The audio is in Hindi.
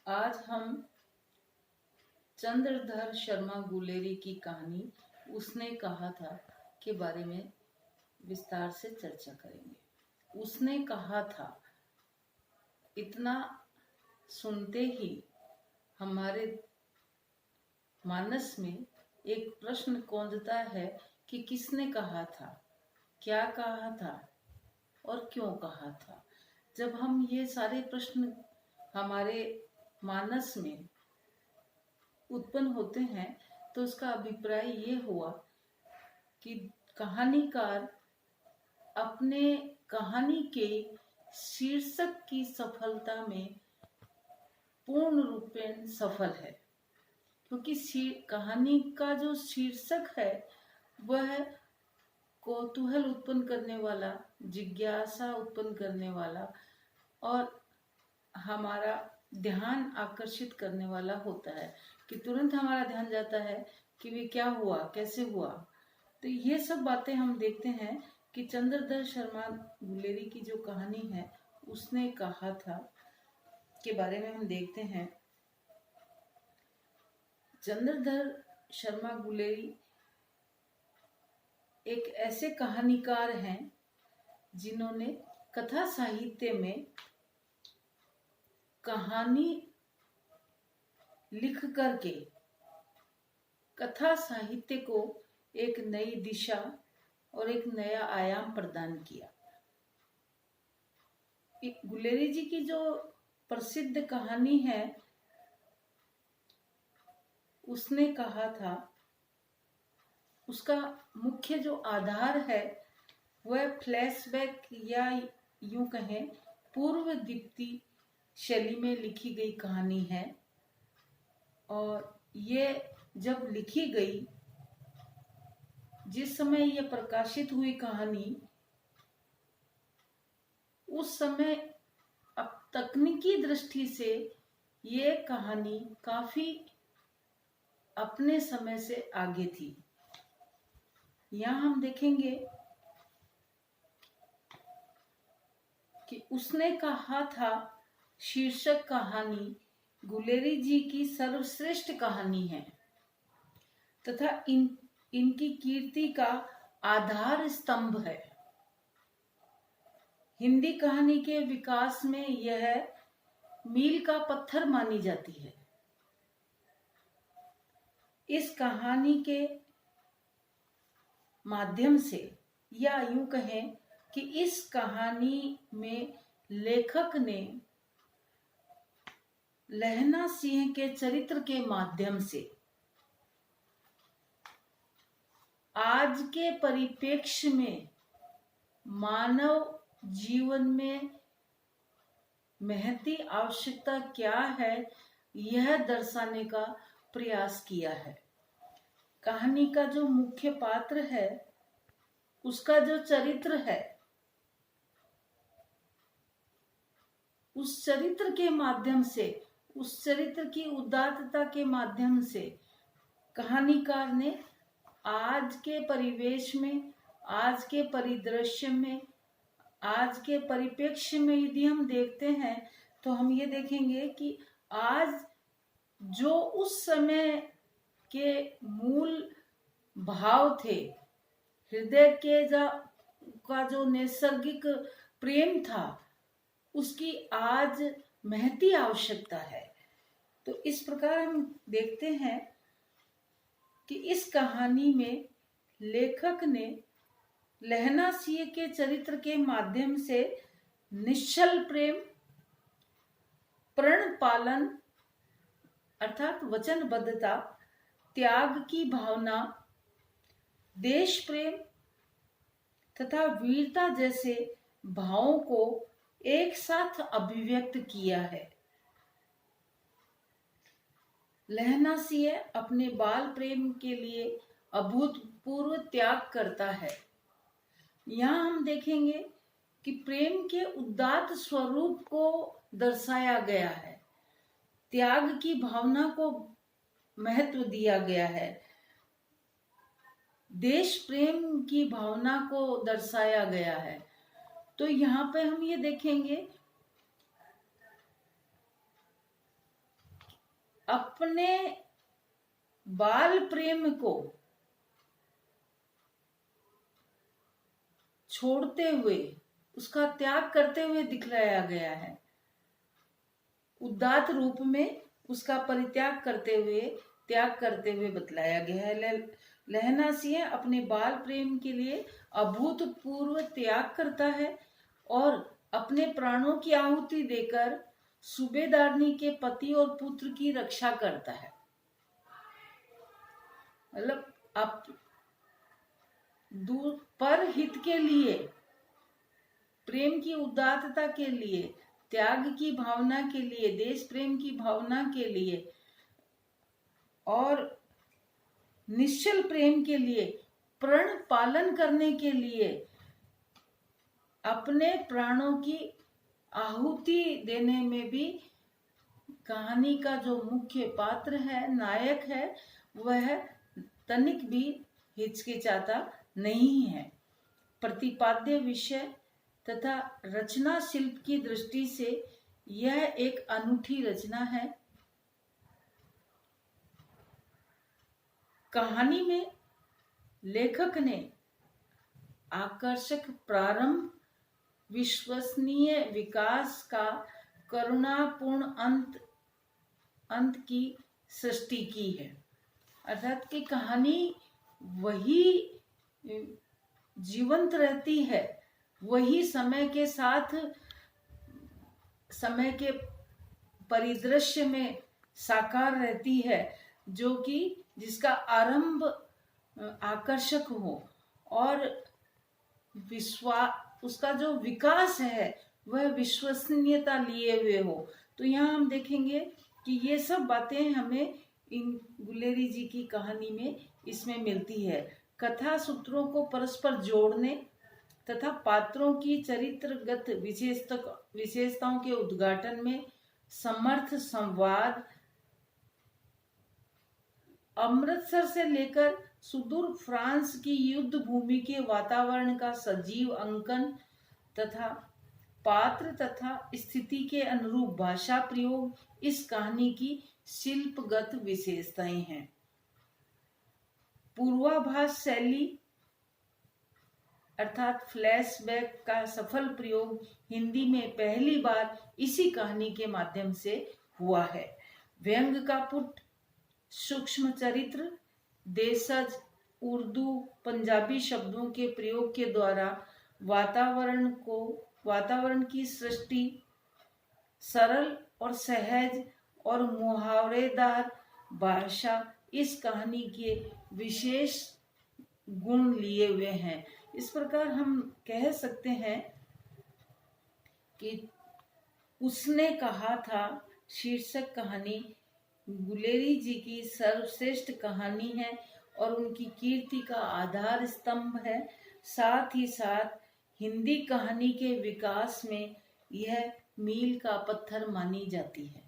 आज हम चंद्रधर शर्मा गुलेरी की कहानी उसने कहा था के बारे में विस्तार से चर्चा करेंगे। उसने कहा था, इतना सुनते ही हमारे मानस में एक प्रश्न कौंधता है कि किसने कहा था, क्या कहा था और क्यों कहा था। जब हम ये सारे प्रश्न हमारे मानस में उत्पन्न होते हैं तो उसका अभिप्राय ये हुआ कि कहानीकार अपने कहानी के शीर्षक की सफलता में पूर्ण रूपेण सफल है, क्योंकि कहानी का जो शीर्षक है वह कौतूहल उत्पन्न करने वाला, जिज्ञासा उत्पन्न करने वाला और हमारा ध्यान आकर्षित करने वाला होता है कि तुरंत हमारा ध्यान जाता है कि वे क्या हुआ, कैसे हुआ। तो ये सब बातें हम देखते हैं कि चंद्रधर शर्मा गुलेरी की जो कहानी है उसने कहा था के बारे में हम देखते हैं। चंद्रधर शर्मा गुलेरी एक ऐसे कहानीकार हैं जिन्होंने कथा साहित्य में कहानी लिख करके कथा साहित्य को एक नई दिशा और एक नया आयाम प्रदान किया। गुलेरी जी की जो प्रसिद्ध कहानी है उसने कहा था, उसका मुख्य जो आधार है वह फ्लैशबैक या यूं कहें पूर्व दीप्ति शैली में लिखी गई कहानी है। और ये जब लिखी गई, जिस समय यह प्रकाशित हुई कहानी, उस समय अब तकनीकी दृष्टि से ये कहानी काफी अपने समय से आगे थी। यहाँ हम देखेंगे कि उसने कहा था शीर्षक कहानी गुलेरी जी की सर्वश्रेष्ठ कहानी है तथा इनकी कीर्ति का आधार स्तंभ है। हिंदी कहानी के विकास में यह मील का पत्थर मानी जाती है। इस कहानी के माध्यम से, या यूं कहें कि इस कहानी में लेखक ने लहना सिंह के चरित्र के माध्यम से आज के परिप्रेक्ष्य में मानव जीवन में महती आवश्यकता क्या है यह दर्शाने का प्रयास किया है। कहानी का जो मुख्य पात्र है, उसका जो चरित्र है, उस चरित्र के माध्यम से, उस चरित्र की उदात्तता के माध्यम से कहानीकार ने आज के परिवेश में, आज के परिदृश्य में, आज के परिप्रेक्ष्य में यदि हम देखते हैं तो हम ये देखेंगे कि आज जो उस समय के मूल भाव थे, हृदय के का जो नैसर्गिक प्रेम था, उसकी आज महती आवश्यकता है। तो इस प्रकार हम देखते हैं कि इस कहानी में लेखक ने लहना सिंह के चरित्र के माध्यम से निश्चल प्रेम, प्रण पालन अर्थात वचनबद्धता, त्याग की भावना, देश प्रेम तथा वीरता जैसे भावों को एक साथ अभिव्यक्त किया है। लहना सिंह अपने बाल प्रेम के लिए अभूतपूर्व त्याग करता है। यहाँ हम देखेंगे कि प्रेम के उदात्त स्वरूप को दर्शाया गया है, त्याग की भावना को महत्व दिया गया है, देश प्रेम की भावना को दर्शाया गया है। तो यहाँ पे हम ये देखेंगे अपने बाल प्रेम को छोड़ते हुए, उसका त्याग करते हुए दिखलाया गया है। उदात्त रूप में उसका परित्याग करते हुए, त्याग करते हुए बतलाया गया है। लहना सिंह अपने बाल प्रेम के लिए अभूतपूर्व त्याग करता है और अपने प्राणों की आहुति देकर सूबेदारनी के पति और पुत्र की रक्षा करता है। मतलब आप दूर पर हित के लिए, प्रेम की उदात्तता के लिए, त्याग की भावना के लिए, देश प्रेम की भावना के लिए और निश्चल प्रेम के लिए, प्रण पालन करने के लिए अपने प्राणों की आहुति देने में भी कहानी का जो मुख्य पात्र है, नायक है, वह तनिक भी हिचकिचाता नहीं है। प्रतिपाद्य विषय तथा रचना शिल्प की दृष्टि से यह एक अनूठी रचना है। कहानी में लेखक ने आकर्षक प्रारंभ, विश्वसनीय विकास का करुणापूर्ण अंत की सृष्टि की है। अर्थात कि कहानी वही जीवंत रहती है, वही समय के साथ, समय के परिदृश्य में साकार रहती है, जो कि जिसका आरंभ आकर्षक हो और उसका जो विकास है वह विश्वसनीयता लिए हुए हो। तो यहाँ हम देखेंगे कि ये सब बातें हमें इन गुलेरी जी की कहानी में इसमें मिलती है। कथा सूत्रों को परस्पर जोड़ने तथा पात्रों की चरित्रगत विशेषताओं के उद्घाटन में समर्थ संवाद, अमृतसर से लेकर सुदूर फ्रांस की युद्ध भूमि के वातावरण का सजीव अंकन तथा पात्र तथा स्थिति के अनुरूप भाषा प्रयोग इस कहानी की शिल्पगत विशेषताएं हैं। पूर्वाभास शैली अर्थात फ्लैशबैक का सफल प्रयोग हिंदी में पहली बार इसी कहानी के माध्यम से हुआ है। व्यंग का पुट, सूक्ष्म चरित्र, देशज, उर्दू, पंजाबी शब्दों के प्रयोग के द्वारा वातावरण की सृष्टि, सरल और सहज और मुहावरेदार भाषा इस कहानी के विशेष गुण लिए हुए हैं। इस प्रकार हम कह सकते हैं कि उसने कहा था शीर्षक कहानी गुलेरी जी की सर्वश्रेष्ठ कहानी है और उनकी कीर्ति का आधार स्तंभ है। साथ ही साथ हिंदी कहानी के विकास में यह मील का पत्थर मानी जाती है।